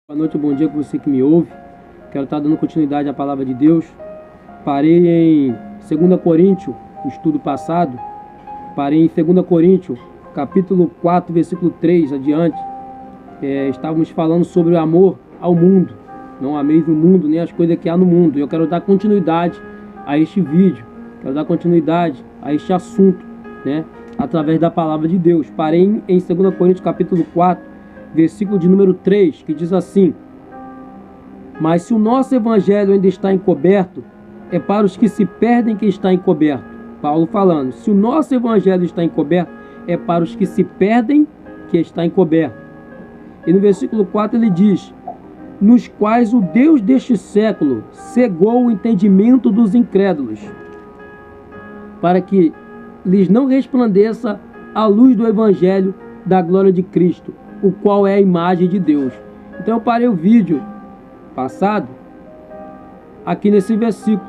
Boa noite ou bom dia para você que me ouve. Quero estar dando continuidade à palavra de Deus. Parei em 2 Coríntios, o estudo passado. Parei em 2 Coríntios, capítulo 4, versículo 3 adiante. Estávamos falando sobre o amor ao mundo. Não ameis o mundo, nem as coisas que há no mundo. Eu quero dar continuidade a este vídeo. Quero dar continuidade a este assunto, né? Através da palavra de Deus. Parei em 2 Coríntios, capítulo 4, versículo de número 3, que diz assim: mas se o nosso evangelho ainda está encoberto, é para os que se perdem que está encoberto. Paulo falando, se o nosso evangelho está encoberto, é para os que se perdem que está encoberto. E no versículo 4 ele diz: nos quais o Deus deste século cegou o entendimento dos incrédulos, para que lhes não resplandeça a luz do evangelho da glória de Cristo, o qual é a imagem de Deus. Então eu parei o vídeo passado aqui nesse versículo,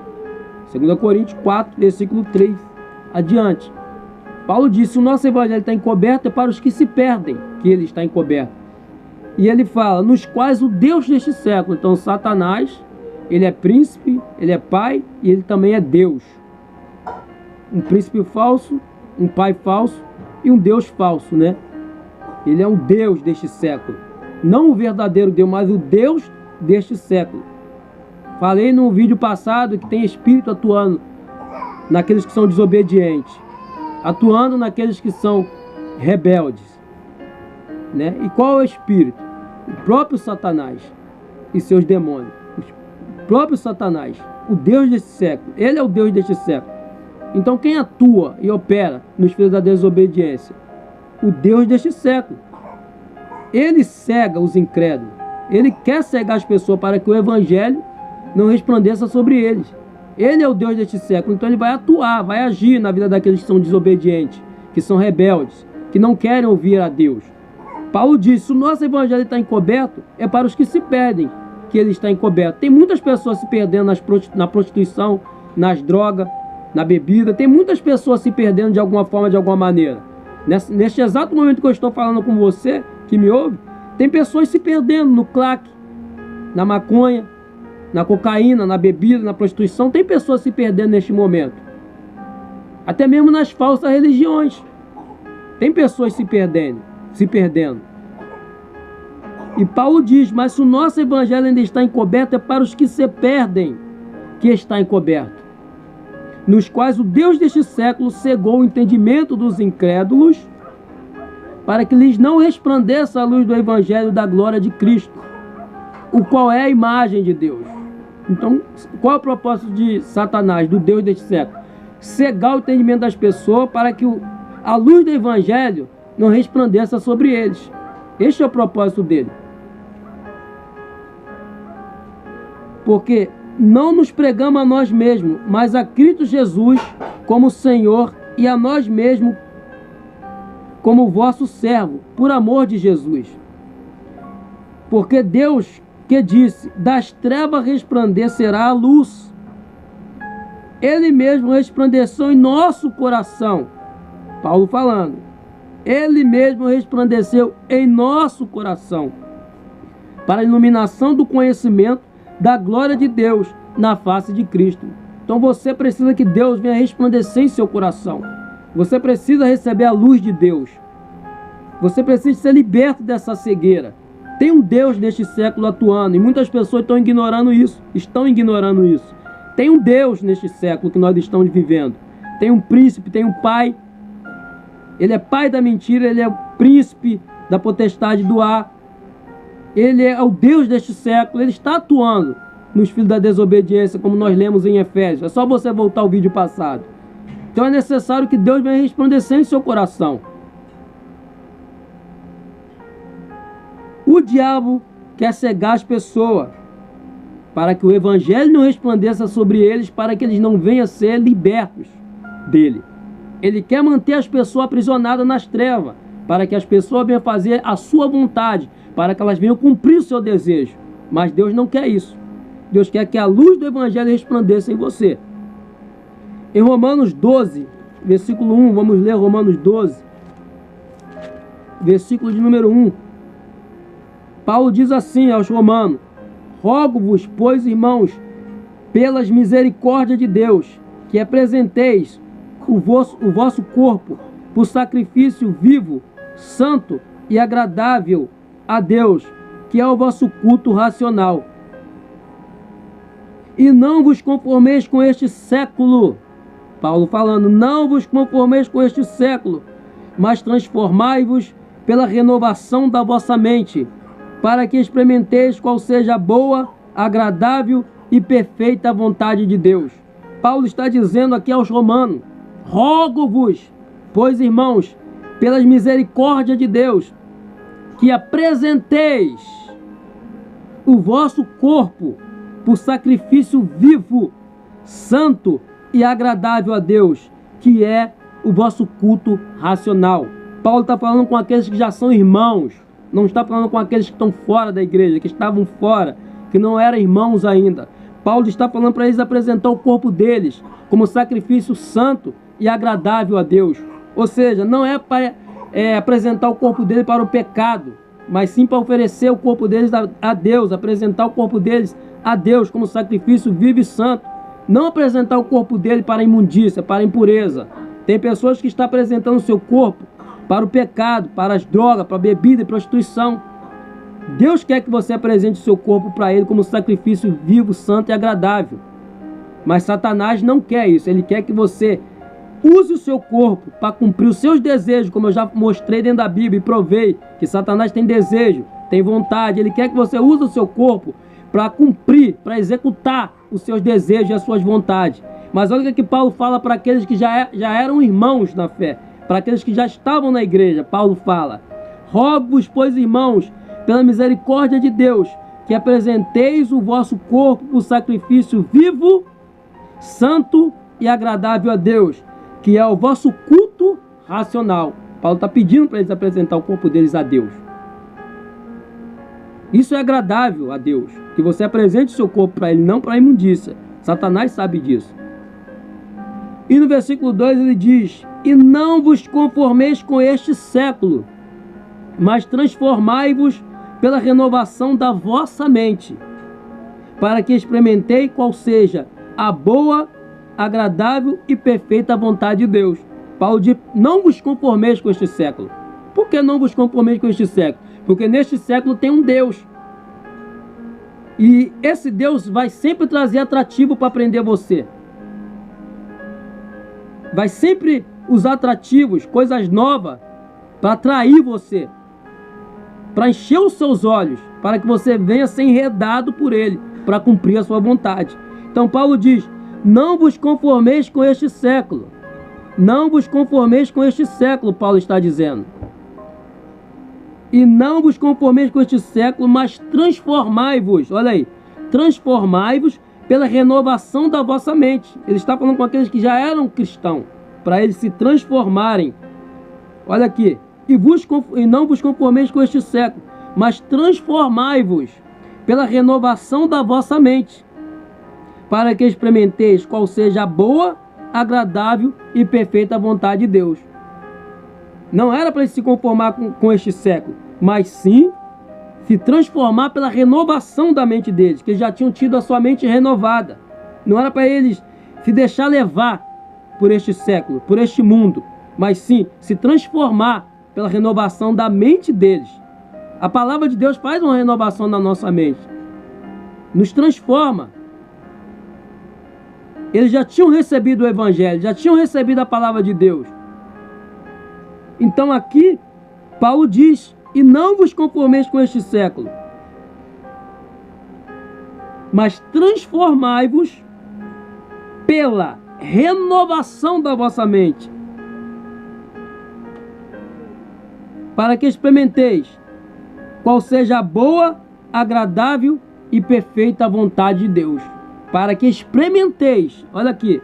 2 Coríntios 4, versículo 3 adiante. Paulo disse: o nosso evangelho está encoberto é para os que se perdem que ele está encoberto. E ele fala, nos quais o Deus deste século. Então Satanás, ele é príncipe, ele é pai e ele também é Deus. Um príncipe falso, um pai falso e um Deus falso, né? Ele é um Deus deste século. Não o verdadeiro Deus, mas o Deus deste século. Falei no vídeo passado que tem espírito atuando naqueles que são desobedientes, atuando naqueles que são rebeldes, né? E qual é o espírito? O próprio Satanás e seus demônios. O próprio Satanás, o Deus deste século. Ele é o Deus deste século. Então quem atua e opera nos filhos da desobediência? O Deus deste século. Ele cega os incrédulos. Ele quer cegar as pessoas para que o evangelho não resplandeça sobre eles. Ele é o Deus deste século. Então ele vai atuar, vai agir na vida daqueles que são desobedientes, que são rebeldes, que não querem ouvir a Deus. Paulo disse: o nosso evangelho está encoberto, é para os que se perdem que ele está encoberto. Tem muitas pessoas se perdendo na prostituição, nas drogas, na bebida. Tem muitas pessoas se perdendo de alguma forma, de alguma maneira. Neste exato momento que eu estou falando com você, que me ouve, tem pessoas se perdendo no crack, na maconha, na cocaína, na bebida, na prostituição. Tem pessoas se perdendo neste momento. Até mesmo nas falsas religiões. Tem pessoas se perdendo. E Paulo diz: mas se o nosso evangelho ainda está encoberto, é para os que se perdem que está encoberto, nos quais o Deus deste século cegou o entendimento dos incrédulos, para que lhes não resplandeça a luz do evangelho da glória de Cristo, o qual é a imagem de Deus. Então, qual é o propósito de Satanás, do Deus deste século? Cegar o entendimento das pessoas para que a luz do evangelho não resplandeça sobre eles. Este é o propósito dele. Porque não nos pregamos a nós mesmos, mas a Cristo Jesus como Senhor, e a nós mesmos como vosso servo, por amor de Jesus. Porque Deus que disse: das trevas resplandecerá a luz. Ele mesmo resplandeceu em nosso coração. Paulo falando. Ele mesmo resplandeceu em nosso coração, para a iluminação do conhecimento da glória de Deus na face de Cristo. Então você precisa que Deus venha resplandecer em seu coração. Você precisa receber a luz de Deus. Você precisa ser liberto dessa cegueira. Tem um Deus neste século atuando, e muitas pessoas estão ignorando isso. Tem um Deus neste século que nós estamos vivendo. Tem um príncipe, tem um pai. Ele é pai da mentira, ele é o príncipe da potestade do ar. Ele é o Deus deste século, ele está atuando nos filhos da desobediência, como nós lemos em Efésios. É só você voltar ao vídeo passado. Então é necessário que Deus venha resplandecer em seu coração. O diabo quer cegar as pessoas, para que o evangelho não resplandeça sobre eles, para que eles não venham a ser libertos dele. Ele quer manter as pessoas aprisionadas nas trevas, para que as pessoas venham fazer a sua vontade, para que elas venham cumprir o seu desejo. Mas Deus não quer isso. Deus quer que a luz do evangelho resplandeça em você. Em Romanos 12, versículo 1, vamos ler Romanos 12, versículo de número 1. Paulo diz assim aos Romanos: rogo-vos, pois, irmãos, pelas misericórdias de Deus, que apresenteis o vosso corpo por sacrifício vivo, santo e agradável a Deus, que é o vosso culto racional. E não vos conformeis com este século. Paulo falando: não vos conformeis com este século, mas transformai-vos pela renovação da vossa mente, para que experimenteis qual seja a boa, agradável e perfeita vontade de Deus. Paulo está dizendo aqui aos Romanos: rogo-vos, pois, irmãos, pelas misericórdias de Deus, que apresenteis o vosso corpo por sacrifício vivo, santo e agradável a Deus, que é o vosso culto racional. Paulo está falando com aqueles que já são irmãos, não está falando com aqueles que estão fora da igreja, que estavam fora, que não eram irmãos ainda. Paulo está falando para eles apresentar o corpo deles como sacrifício santo e agradável a Deus. Ou seja, não é para apresentar o corpo deles para o pecado, mas sim para oferecer o corpo deles a Deus, apresentar o corpo deles a Deus como sacrifício vivo e santo. Não apresentar o corpo dele para a imundícia, para a impureza. Tem pessoas que estão apresentando o seu corpo para o pecado, para as drogas, para a bebida e prostituição. Deus quer que você apresente o seu corpo para Ele como sacrifício vivo, santo e agradável. Mas Satanás não quer isso. Ele quer que você use o seu corpo para cumprir os seus desejos, como eu já mostrei dentro da Bíblia e provei que Satanás tem desejo, tem vontade. Ele quer que você use o seu corpo para cumprir, para executar os seus desejos e as suas vontades. Mas olha o que Paulo fala para aqueles que já eram irmãos na fé, para aqueles que já estavam na igreja. Paulo fala: rogo-vos, pois, irmãos, pela misericórdia de Deus, que apresenteis o vosso corpo por sacrifício vivo, santo e agradável a Deus, que é o vosso culto racional. Paulo está pedindo para eles apresentar o corpo deles a Deus. Isso é agradável a Deus, que você apresente o seu corpo para Ele, não para a imundícia. Satanás sabe disso. E no versículo 2 ele diz: e não vos conformeis com este século, mas transformai-vos pela renovação da vossa mente, para que experimentei qual seja a boa, agradável e perfeita vontade de Deus. Paulo diz: não vos conformeis com este século. Por que não vos conformeis com este século? Porque neste século tem um Deus. E esse Deus vai sempre trazer atrativo para prender você. Vai sempre usar atrativos, coisas novas, para atrair você, para encher os seus olhos, para que você venha ser enredado por ele, para cumprir a sua vontade. Então Paulo diz: não vos conformeis com este século. Não vos conformeis com este século, Paulo está dizendo. E não vos conformeis com este século, mas transformai-vos. Olha aí, transformai-vos pela renovação da vossa mente. Ele está falando com aqueles que já eram cristãos, para eles se transformarem. Olha aqui: e não vos conformeis com este século, mas transformai-vos pela renovação da vossa mente, para que experimenteis qual seja a boa, agradável e perfeita vontade de Deus. Não era para eles se conformar com este século, mas sim se transformar pela renovação da mente deles, que eles já tinham tido a sua mente renovada. Não era para eles se deixar levar por este século, por este mundo, mas sim se transformar pela renovação da mente deles. A palavra de Deus faz uma renovação na nossa mente, nos transforma. Eles já tinham recebido o Evangelho, já tinham recebido a palavra de Deus. Então aqui Paulo diz: e não vos conformeis com este século, mas transformai-vos pela renovação da vossa mente, para que experimenteis qual seja a boa, agradável e perfeita vontade de Deus. Para que experimenteis, olha aqui,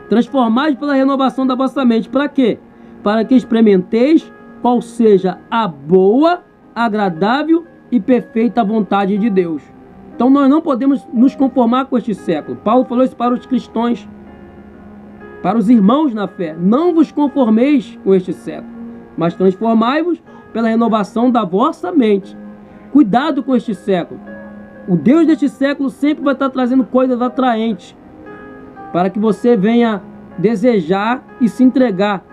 transformai pela renovação da vossa mente. Para quê? Para que experimenteis qual seja a boa, agradável e perfeita vontade de Deus. Então nós não podemos nos conformar com este século. Paulo falou isso para os cristãos, para os irmãos na fé: não vos conformeis com este século, mas transformai-vos pela renovação da vossa mente, Cuidado com este século. O Deus deste século sempre vai estar trazendo coisas atraentes para que você venha desejar e se entregar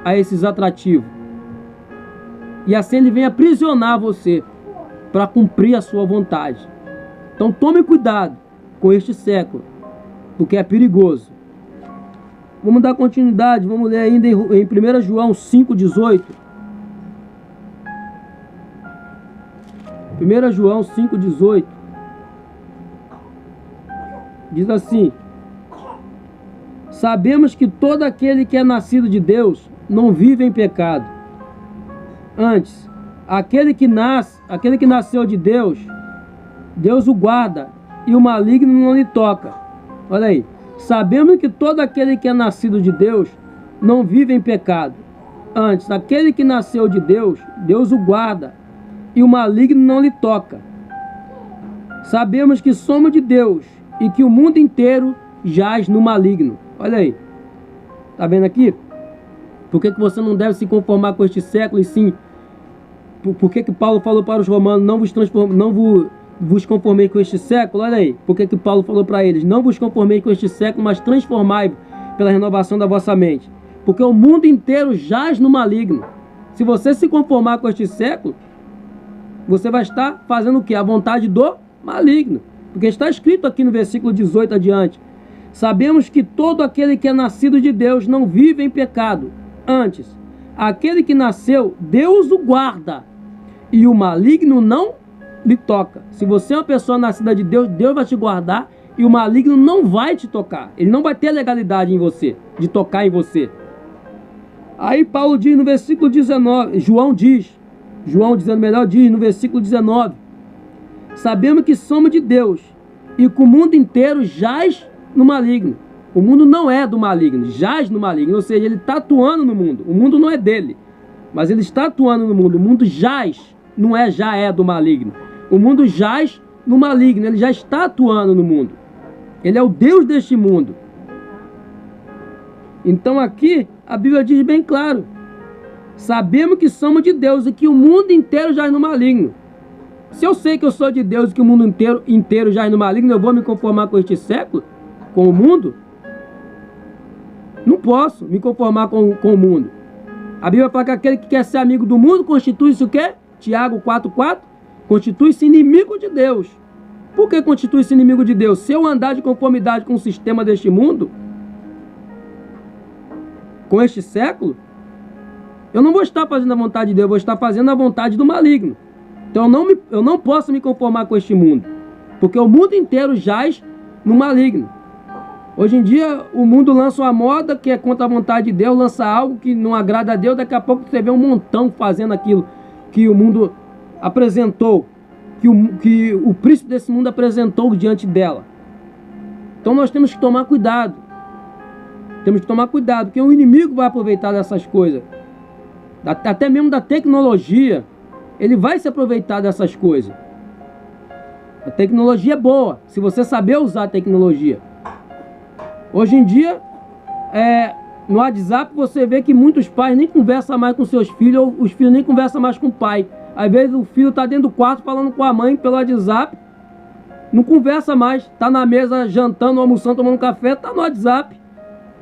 a esses atrativos. E assim ele vem aprisionar você para cumprir a sua vontade. Então tome cuidado com este século, porque é perigoso. Vamos dar continuidade, vamos ler ainda em 1 João 5,18. 1 João 5,18 diz assim: sabemos que todo aquele que é nascido de Deus não vive em pecado. Antes, aquele que nasceu de Deus, Deus o guarda e o maligno não lhe toca. Olha aí. Sabemos que todo aquele que é nascido de Deus não vive em pecado. Antes, aquele que nasceu de Deus, Deus o guarda e o maligno não lhe toca. Sabemos que somos de Deus e que o mundo inteiro jaz no maligno. Olha aí. Tá vendo aqui? Por que você não deve se conformar com este século e sim... Por que Paulo falou para os romanos, não vos conformei com este século? Olha aí, por que Paulo falou para eles, não vos conformei com este século, mas transformai-vos pela renovação da vossa mente. Porque o mundo inteiro jaz no maligno. Se você se conformar com este século, você vai estar fazendo o quê? A vontade do maligno. Porque está escrito aqui no versículo 18 adiante: sabemos que todo aquele que é nascido de Deus não vive em pecado. Antes, aquele que nasceu, Deus o guarda e o maligno não lhe toca. Se você é uma pessoa nascida de Deus, Deus vai te guardar e o maligno não vai te tocar. Ele não vai ter legalidade em você, de tocar em você. Aí Paulo diz no versículo 19, João dizendo melhor, diz no versículo 19: sabemos que somos de Deus e que o mundo inteiro jaz no maligno. O mundo não é do maligno, jaz no maligno, ou seja, ele está atuando no mundo. O mundo não é dele, mas ele está atuando no mundo. O mundo jaz, não é já é do maligno. O mundo jaz no maligno, ele já está atuando no mundo. Ele é o Deus deste mundo. Então aqui a Bíblia diz bem claro: sabemos que somos de Deus e que o mundo inteiro jaz no maligno. Se eu sei que eu sou de Deus e que o mundo inteiro jaz no maligno, eu vou me conformar com este século? Com o mundo? Não posso me conformar com o mundo. A Bíblia fala que aquele que quer ser amigo do mundo constitui-se o quê? Tiago 4,4: constitui-se inimigo de Deus. Por que constitui-se inimigo de Deus? Se eu andar de conformidade com o sistema deste mundo, com este século, eu não vou estar fazendo a vontade de Deus, eu vou estar fazendo a vontade do maligno. Então eu não posso me conformar com este mundo, porque o mundo inteiro jaz no maligno. Hoje em dia o mundo lança uma moda que é contra a vontade de Deus, lança algo que não agrada a Deus, daqui a pouco você vê um montão fazendo aquilo que o mundo apresentou, que o príncipe desse mundo apresentou diante dela. Então nós temos que tomar cuidado. Temos que tomar cuidado, porque o inimigo vai aproveitar dessas coisas. Até mesmo da tecnologia, ele vai se aproveitar dessas coisas. A tecnologia é boa, se você saber usar a tecnologia. Hoje em dia, no WhatsApp você vê que muitos pais nem conversam mais com seus filhos, ou os filhos nem conversam mais com o pai. Às vezes o filho está dentro do quarto falando com a mãe pelo WhatsApp, não conversa mais, está na mesa jantando, almoçando, tomando café, está no WhatsApp.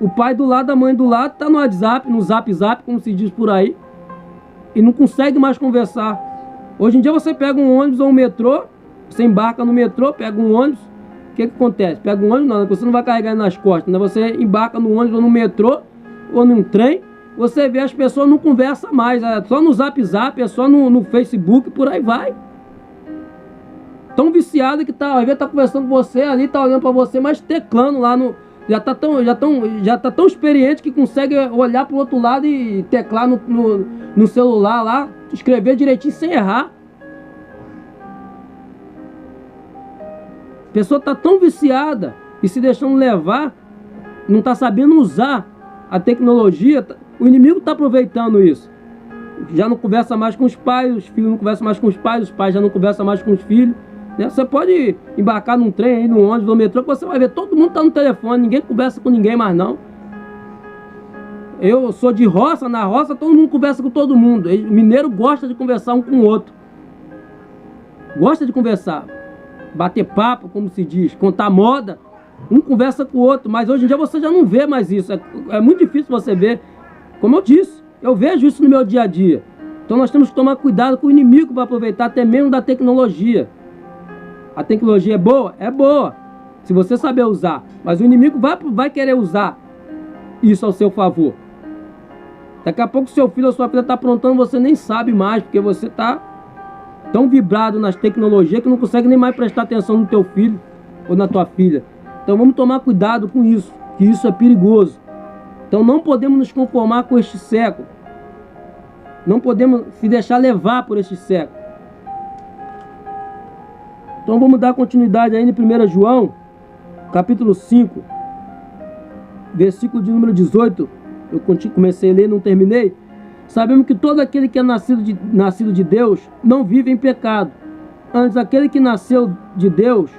O pai do lado, a mãe do lado, está no WhatsApp, no Zap Zap, como se diz por aí, e não consegue mais conversar. Hoje em dia você pega um ônibus ou um metrô, você embarca no metrô, pega um ônibus, o que acontece? Pega um ônibus, não, você não vai carregar nas costas, né? Você embarca no ônibus ou no metrô, ou num trem, você vê as pessoas não conversam mais, é só no Zap Zap, é só no Facebook, por aí vai. Tão viciado que tá, às vezes tá conversando com você ali, tá olhando para você, mas teclando lá no... Já tá tão experiente que consegue olhar pro outro lado e teclar no celular lá, escrever direitinho sem errar. A pessoa tá tão viciada e se deixando levar, não tá sabendo usar a tecnologia. O inimigo tá aproveitando isso. Já não conversa mais com os pais, os filhos não conversam mais com os pais já não conversam mais com os filhos. Você pode embarcar num trem, aí, no ônibus, no metrô, que você vai ver, todo mundo está no telefone, ninguém conversa com ninguém mais não. Eu sou de roça, na roça todo mundo conversa com todo mundo. O mineiro gosta de conversar um com o outro. gosta de conversar, bater papo, como se diz, contar moda. Um conversa com o outro, mas hoje em dia você já não vê mais isso. É muito difícil você ver. Como eu disse, eu vejo isso no meu dia a dia. Então nós temos que tomar cuidado com o inimigo para aproveitar até mesmo da tecnologia. A tecnologia é boa? É boa, se você saber usar. Mas o inimigo vai querer usar isso ao seu favor. Daqui a pouco seu filho ou sua filha está aprontando, você nem sabe mais, porque você está tão vibrado nas tecnologias que não consegue nem mais prestar atenção no teu filho ou na tua filha. Então vamos tomar cuidado com isso, que isso é perigoso. Então não podemos nos conformar com este século. Não podemos se deixar levar por este século. Então vamos dar continuidade aí em 1 João, capítulo 5, versículo de número 18. Eu comecei a ler, não terminei. Sabemos que todo aquele que é nascido de Deus não vive em pecado. Antes, aquele que nasceu de Deus,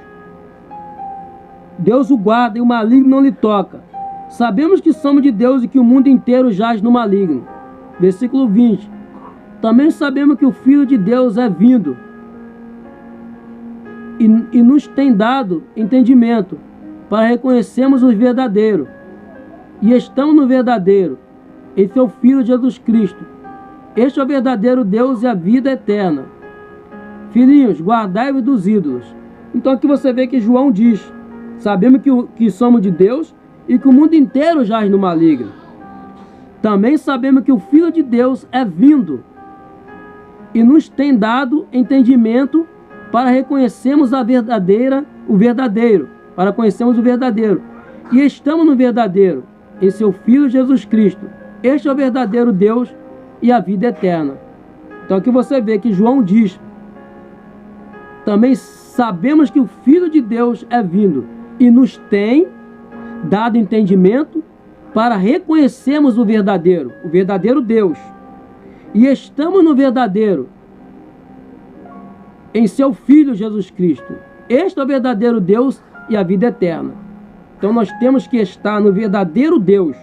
Deus o guarda e o maligno não lhe toca. Sabemos que somos de Deus e que o mundo inteiro jaz no maligno. Versículo 20. Também sabemos que o Filho de Deus é vindo e nos tem dado entendimento para reconhecermos o verdadeiro. E estamos no verdadeiro, em seu Filho Jesus Cristo. Este é o verdadeiro Deus e a vida eterna. Filhinhos, guardai-vos dos ídolos. Então aqui você vê que João diz: sabemos que somos de Deus e que o mundo inteiro jaz no maligno. Também sabemos que o Filho de Deus é vindo e nos tem dado entendimento para reconhecermos o verdadeiro, para conhecermos o verdadeiro. E estamos no verdadeiro, em seu Filho Jesus Cristo. Este é o verdadeiro Deus e a vida eterna. Então aqui você vê que João diz: também sabemos que o Filho de Deus é vindo e nos tem dado entendimento para reconhecermos o verdadeiro Deus. E estamos no verdadeiro, em seu Filho Jesus Cristo. Este é o verdadeiro Deus e a vida eterna. Então nós temos que estar no verdadeiro Deus,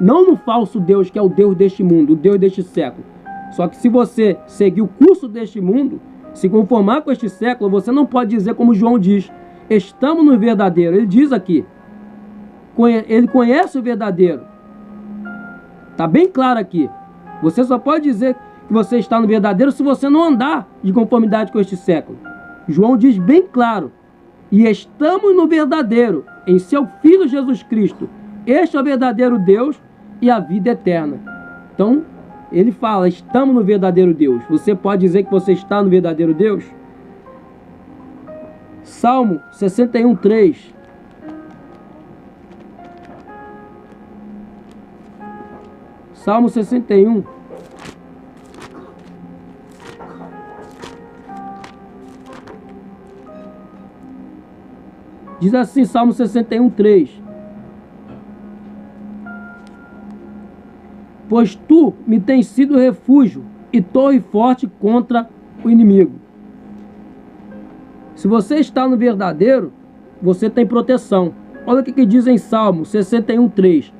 não no falso Deus, que é o Deus deste mundo, o Deus deste século. Só que se você seguir o curso deste mundo, se conformar com este século, você não pode dizer como João diz: estamos no verdadeiro. Ele diz aqui, ele conhece o verdadeiro. Está bem claro aqui. Você só pode dizer que você está no verdadeiro se você não andar de conformidade com este século. João diz bem claro: e estamos no verdadeiro, em seu Filho Jesus Cristo. Este é o verdadeiro Deus e a vida eterna. Então, ele fala: estamos no verdadeiro Deus. Você pode dizer que você está no verdadeiro Deus? Salmo 61, 3. Salmo 61. Diz assim, Salmo 61, 3. Pois tu me tens sido refúgio e torre forte contra o inimigo. Se você está no verdadeiro, você tem proteção. Olha o que diz em Salmo 61, 3.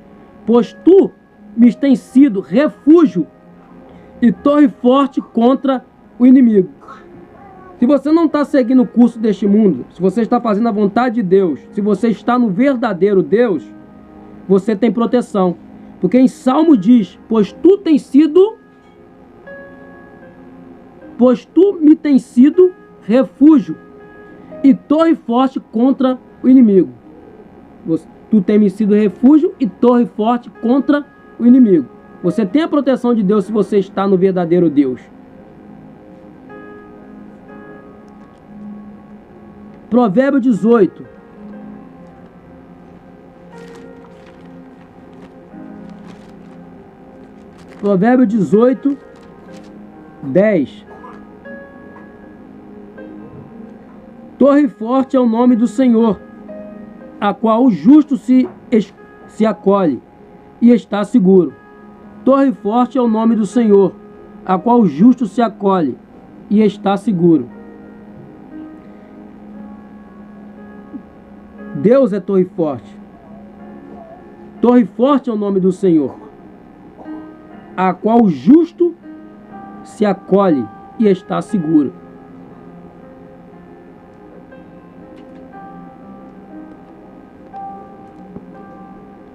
Pois tu me tens sido refúgio e torre forte contra o inimigo. Se você não está seguindo o curso deste mundo, se você está fazendo a vontade de Deus, se você está no verdadeiro Deus, você tem proteção. Porque em Salmo diz: pois tu me tens sido refúgio e torre forte contra o inimigo. Tu tens me sido refúgio e torre forte contra o inimigo. Você tem a proteção de Deus se você está no verdadeiro Deus. Provérbio 18. Provérbio 18, 10. Torre forte é o nome do Senhor, a qual o justo se acolhe e está seguro. Torre forte é o nome do Senhor, a qual o justo se acolhe e está seguro. Deus é torre forte. Torre forte é o nome do Senhor, a qual o justo se acolhe e está seguro.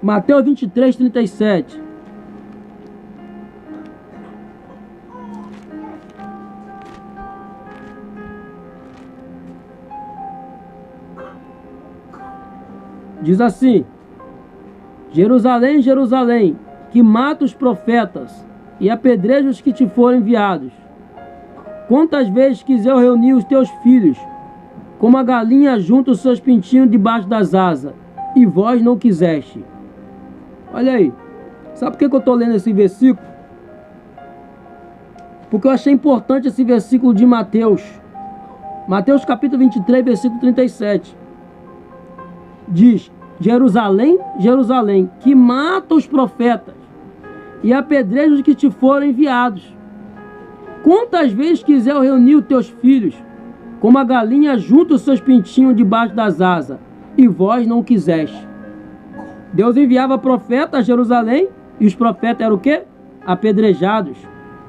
Mateus 23, 37. Diz assim: Jerusalém, Jerusalém, que mata os profetas e apedreja os que te foram enviados. Quantas vezes quis eu reunir os teus filhos, como a galinha junta os seus pintinhos debaixo das asas, e vós não quiseste. Olha aí, sabe por que eu estou lendo esse versículo? Porque eu achei importante esse versículo de Mateus. Mateus capítulo 23, versículo 37. Diz: Jerusalém, Jerusalém, que mata os profetas e apedreja os que te foram enviados. Quantas vezes quis eu reunir os teus filhos, como a galinha junta os seus pintinhos debaixo das asas, e vós não quiseste. Deus enviava profeta a Jerusalém, e os profetas eram o quê? Apedrejados.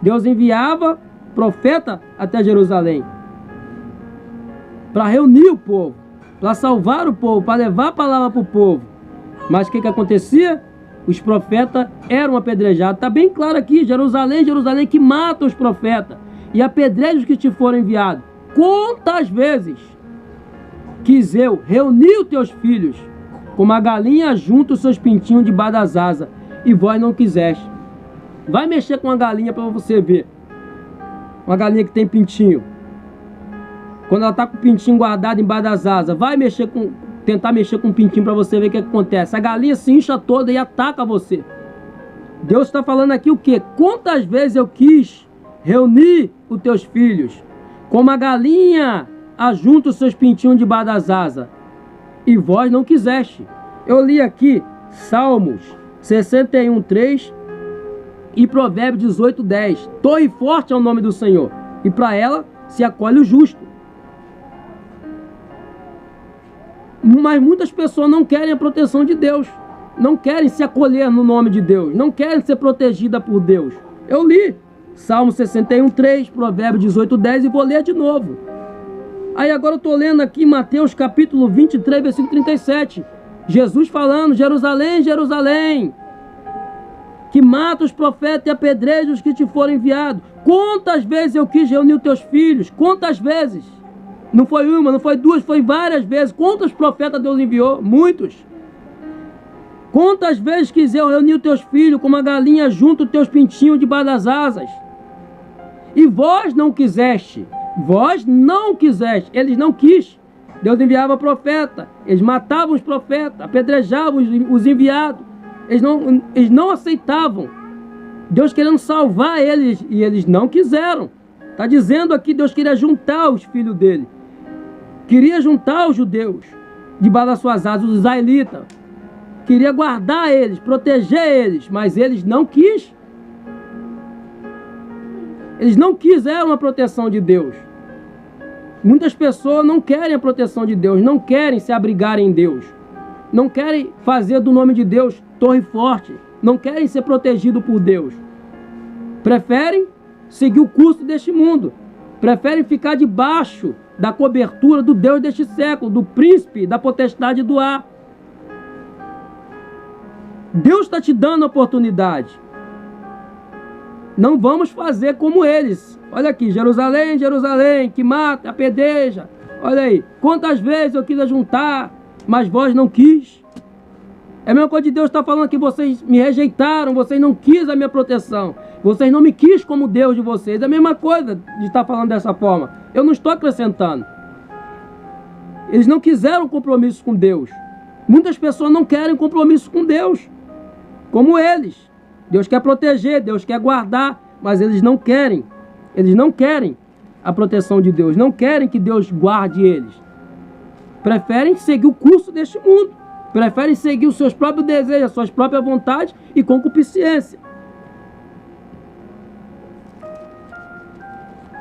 Deus enviava profeta até Jerusalém para reunir o povo, para salvar o povo, para levar a palavra para o povo. Mas o que acontecia? Os profetas eram apedrejados. Está bem claro aqui: Jerusalém, Jerusalém, que mata os profetas e apedreja os que te foram enviados. Quantas vezes quis eu reunir os teus filhos, como a galinha junta os seus pintinhos debaixo das asas, e vós não quiseste. Vai mexer com uma galinha para você ver. Uma galinha que tem pintinho. Quando ela está com o pintinho guardado embaixo das asas, vai tentar mexer com o pintinho para você ver o que acontece. A galinha se incha toda e ataca você. Deus está falando aqui o quê? Quantas vezes eu quis reunir os teus filhos, como a galinha ajunta os seus pintinhos debaixo das asas, e vós não quiseste. Eu li aqui Salmos 61, 3 e Provérbios 18, 10. Torre forte é o nome do Senhor, e para ela se acolhe o justo. Mas muitas pessoas não querem a proteção de Deus, não querem se acolher no nome de Deus, não querem ser protegidas por Deus. Eu li Salmo 61, 3, Provérbios 18, 10 e vou ler de novo. Aí agora eu estou lendo aqui Mateus capítulo 23, versículo 37. Jesus falando: Jerusalém, Jerusalém, que mata os profetas e apedreja os que te foram enviados. Quantas vezes eu quis reunir os teus filhos? Quantas vezes? Não foi uma, não foi duas, foi várias vezes. Quantos profetas Deus enviou? Muitos. Quantas vezes quis eu reunir os teus filhos, como a galinha junta os teus pintinhos debaixo das asas, e vós não quiseste. Vós não quiseste. Eles não quis. Deus enviava profeta, eles matavam os profetas, apedrejavam os enviados. Eles não aceitavam. Deus querendo salvar eles, e eles não quiseram. Está dizendo aqui, Deus queria juntar os filhos dele. Queria juntar os judeus debaixo das suas asas, os israelitas. Queria guardar eles, proteger eles, mas eles não quis. Eles não quiseram a proteção de Deus. Muitas pessoas não querem a proteção de Deus, não querem se abrigar em Deus, não querem fazer do nome de Deus torre forte, não querem ser protegidos por Deus. Preferem seguir o curso deste mundo, preferem ficar debaixo da cobertura do Deus deste século, do príncipe da potestade do ar. Deus está te dando a oportunidade. Não vamos fazer como eles. Olha aqui: Jerusalém, Jerusalém, que mata, apedreja. Olha aí, quantas vezes eu quis juntar, mas vós não quis. É a mesma coisa de Deus está falando aqui: vocês me rejeitaram, vocês não quis a minha proteção, vocês não me quis como Deus de vocês. É a mesma coisa de estar falando dessa forma. Eu não estou acrescentando. Eles não quiseram compromisso com Deus. Muitas pessoas não querem compromisso com Deus, como eles. Deus quer proteger, Deus quer guardar, mas eles não querem. Eles não querem a proteção de Deus, não querem que Deus guarde eles. Preferem seguir o curso deste mundo, preferem seguir os seus próprios desejos, as suas próprias vontades e concupiscência.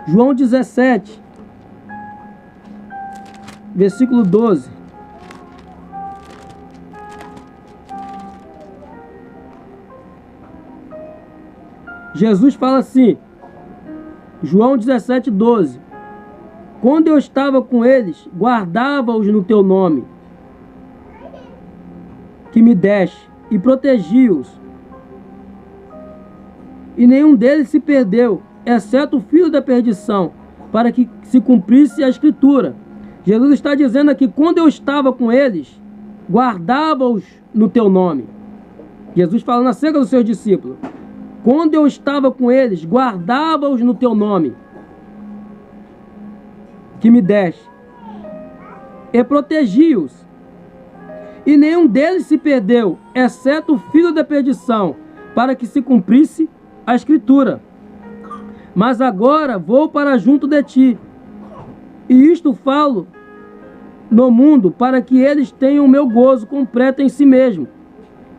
João 17, versículo 12. Jesus fala assim, João 17, 12. Quando eu estava com eles, guardava-os no teu nome, que me deste, e protegi-os. E nenhum deles se perdeu, exceto o filho da perdição, para que se cumprisse a Escritura. Jesus está dizendo aqui, quando eu estava com eles, guardava-os no teu nome. Jesus falando acerca dos seus discípulos. Quando eu estava com eles, guardava-os no teu nome, que me deste, e protegi-os. E nenhum deles se perdeu, exceto o filho da perdição, para que se cumprisse a Escritura. Mas agora vou para junto de ti, e isto falo no mundo, para que eles tenham o meu gozo completo em si mesmo.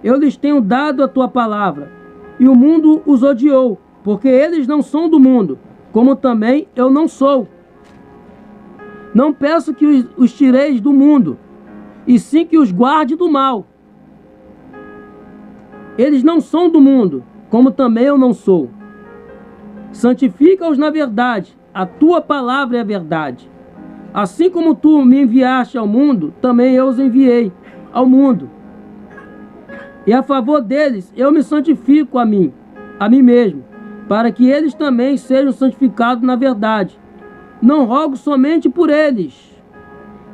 Eu lhes tenho dado a tua palavra, e o mundo os odiou, porque eles não são do mundo, como também eu não sou. Não peço que os tireis do mundo, e sim que os guarde do mal. Eles não são do mundo, como também eu não sou. Santifica-os na verdade, a tua palavra é a verdade. Assim como tu me enviaste ao mundo, também eu os enviei ao mundo. E a favor deles eu me santifico a mim mesmo, para que eles também sejam santificados na verdade. Não rogo somente por eles,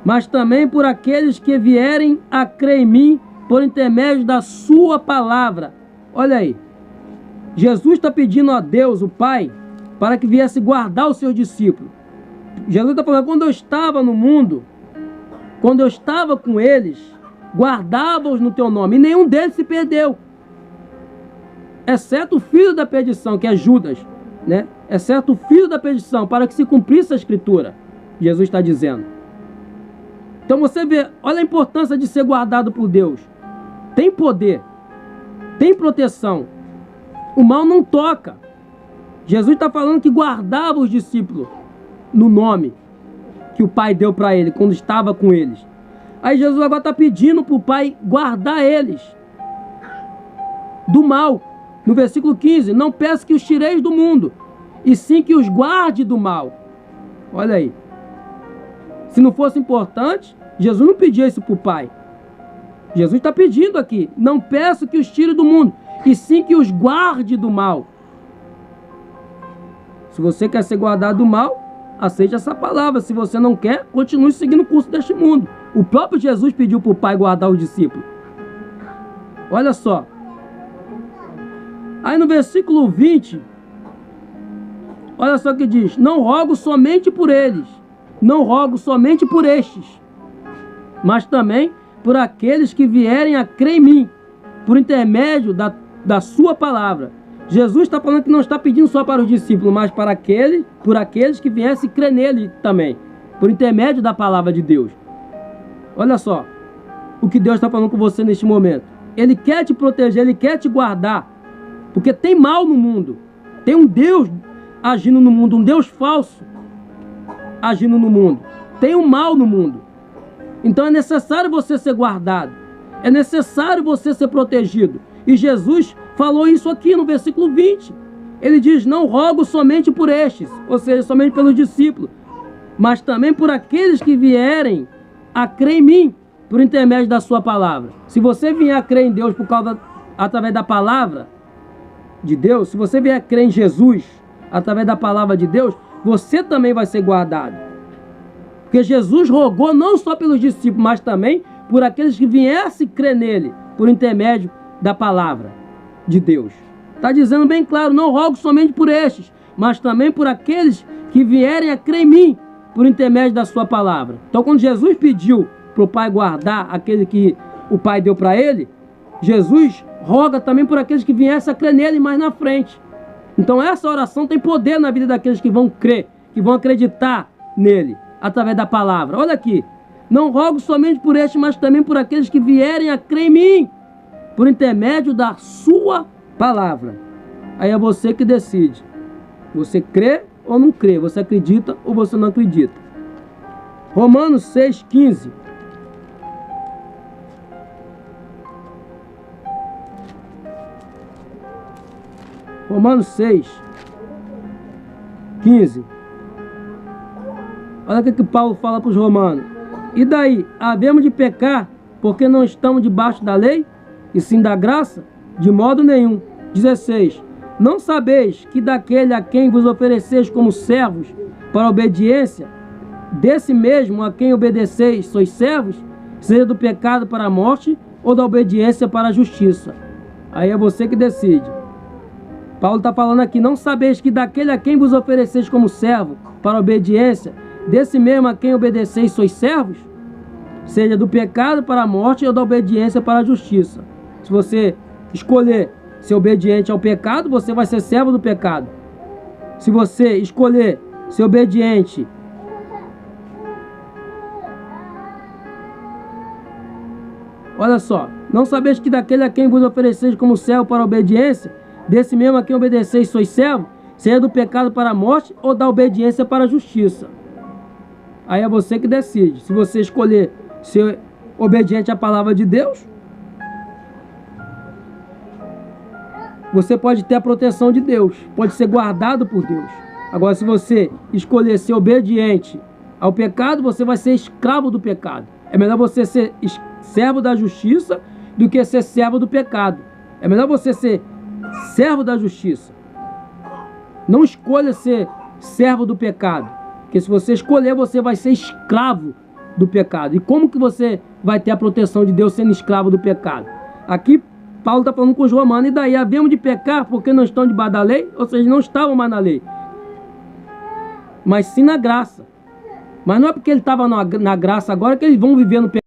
mas também por aqueles que vierem a crer em mim por intermédio da sua palavra. Olha aí, Jesus está pedindo a Deus, o Pai, para que viesse guardar os seus discípulos. Jesus está falando, quando eu estava no mundo, quando eu estava com eles, guardava-os no teu nome, e nenhum deles se perdeu, exceto o filho da perdição, que é Judas, né? Exceto o filho da perdição, para que se cumprisse a Escritura, Jesus está dizendo. Então você vê, olha a importância de ser guardado por Deus. Tem poder, tem proteção, o mal não toca. Jesus está falando que guardava os discípulos no nome que o Pai deu para ele, quando estava com eles. Aí Jesus agora está pedindo para o Pai guardar eles do mal. No versículo 15, não peço que os tireis do mundo, e sim que os guarde do mal. Olha aí. Se não fosse importante, Jesus não pedia isso para o Pai. Jesus está pedindo aqui, não peço que os tire do mundo, e sim que os guarde do mal. Se você quer ser guardado do mal, aceite essa palavra. Se você não quer, continue seguindo o curso deste mundo. O próprio Jesus pediu para o Pai guardar os discípulos. Olha só. Aí no versículo 20, olha só o que diz. Não rogo somente por eles, não rogo somente por estes, mas também por aqueles que vierem a crer em mim, por intermédio da sua palavra. Jesus está falando que não está pedindo só para os discípulos, mas para por aqueles que viessem crer nele também, por intermédio da palavra de Deus. Olha só o que Deus está falando com você neste momento. Ele quer te proteger, Ele quer te guardar, porque tem mal no mundo. Tem um Deus agindo no mundo, um Deus falso agindo no mundo. Tem um mal no mundo. Então é necessário você ser guardado. É necessário você ser protegido. E Jesus falou isso aqui no versículo 20. Ele diz, não rogo somente por estes, ou seja, somente pelos discípulos, mas também por aqueles que vierem a crer em mim, por intermédio da sua palavra. Se você vier a crer em Deus através da palavra de Deus, se você vier a crer em Jesus através da palavra de Deus, você também vai ser guardado. Porque Jesus rogou não só pelos discípulos, mas também por aqueles que viessem crer nele, por intermédio da palavra de Deus. Está dizendo bem claro, não rogo somente por estes, mas também por aqueles que vierem a crer em mim, por intermédio da sua palavra. Então quando Jesus pediu para o Pai guardar aquele que o Pai deu para ele, Jesus roga também por aqueles que viessem a crer nele mais na frente. Então essa oração tem poder na vida daqueles que vão crer, que vão acreditar nele, através da palavra. Olha aqui, não rogo somente por este, mas também por aqueles que vierem a crer em mim, por intermédio da sua palavra. Aí é você que decide. Você crê ou não crê? Você acredita ou você não acredita? Romanos 6,15. Romanos 6,15. Olha o que Paulo fala para os romanos. E daí? Havemos de pecar porque não estamos debaixo da lei, e sim da graça? De modo nenhum. 16. Não sabeis que daquele a quem vos ofereceis como servos para a obediência, desse mesmo a quem obedeceis sois servos, seja do pecado para a morte ou da obediência para a justiça? Aí é você que decide. Paulo está falando aqui, não sabeis que daquele a quem vos ofereceis como servo para a obediência, desse mesmo a quem obedeceis sois servos, seja do pecado para a morte ou da obediência para a justiça. Se você escolher ser obediente ao pecado, você vai ser servo do pecado. Se você escolher ser obediente olha só, não sabeis que daquele a quem vos ofereceis como servo para a obediência, desse mesmo a quem obedeceis sois servo, seja do pecado para a morte ou da obediência para a justiça. Aí é você que decide. Se você escolher ser obediente à palavra de Deus, você pode ter a proteção de Deus, pode ser guardado por Deus. Agora, se você escolher ser obediente ao pecado, você vai ser escravo do pecado. É melhor você ser servo da justiça do que ser servo do pecado. É melhor você ser servo da justiça. Não escolha ser servo do pecado, porque se você escolher, você vai ser escravo do pecado. E como que você vai ter a proteção de Deus sendo escravo do pecado? Aqui Paulo está falando com os romanos, e daí havemos de pecar porque não estão debaixo da lei? Ou seja, não estavam mais na lei, mas sim na graça. Mas não é porque ele estava na graça agora que eles vão viver no pecado.